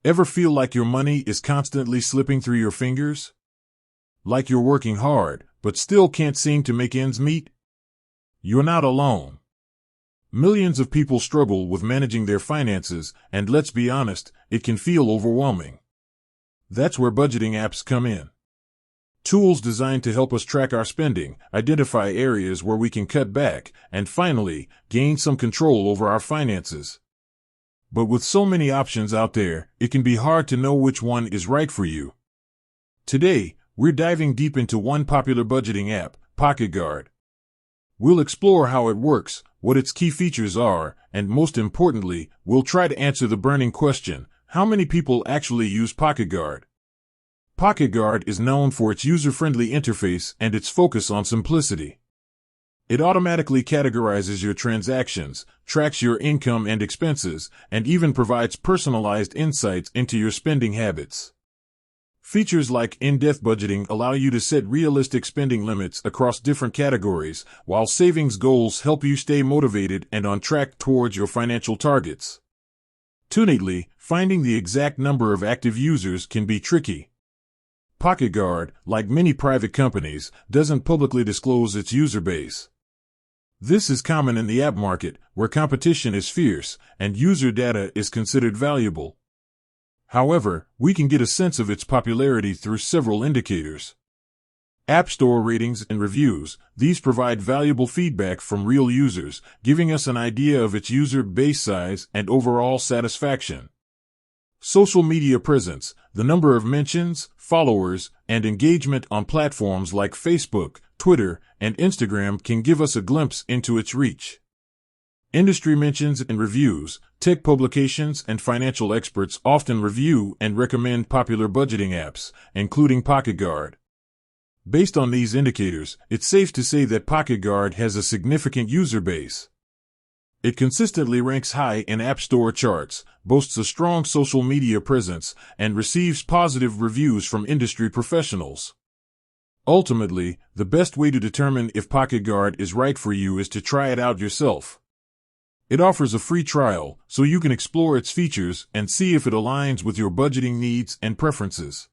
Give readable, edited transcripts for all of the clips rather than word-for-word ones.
Ever feel like your money is constantly slipping through your fingers? Like you're working hard, but still can't seem to make ends meet? You're not alone. Millions of people struggle with managing their finances, and let's be honest, it can feel overwhelming. That's where budgeting apps come in. Tools designed to help us track our spending, identify areas where we can cut back, and finally, gain some control over our finances. But with so many options out there, it can be hard to know which one is right for you. Today, we're diving deep into one popular budgeting app, PocketGuard. We'll explore how it works, what its key features are, and most importantly, we'll try to answer the burning question, how many people actually use PocketGuard? PocketGuard is known for its user-friendly interface and its focus on simplicity. It automatically categorizes your transactions, tracks your income and expenses, and even provides personalized insights into your spending habits. Features like in-depth budgeting allow you to set realistic spending limits across different categories, while savings goals help you stay motivated and on track towards your financial targets. Tunately, finding the exact number of active users can be tricky. PocketGuard, like many private companies, doesn't publicly disclose its user base. This is common in the app market, where competition is fierce and user data is considered valuable. However, we can get a sense of its popularity through several indicators. App Store ratings and reviews. These provide valuable feedback from real users, giving us an idea of its user base size and overall satisfaction. Social media presence. The number of mentions, followers, and engagement on platforms like Facebook, Twitter, and Instagram can give us a glimpse into its reach. Industry mentions and reviews. Tech publications and financial experts often review and recommend popular budgeting apps, including PocketGuard. Based on these indicators, it's safe to say that PocketGuard has a significant user base. It consistently ranks high in App Store charts, boasts a strong social media presence, and receives positive reviews from industry professionals. Ultimately, the best way to determine if PocketGuard is right for you is to try it out yourself. It offers a free trial, so you can explore its features and see if it aligns with your budgeting needs and preferences.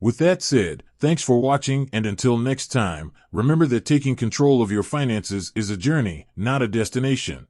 With that said, thanks for watching, and until next time, remember that taking control of your finances is a journey, not a destination.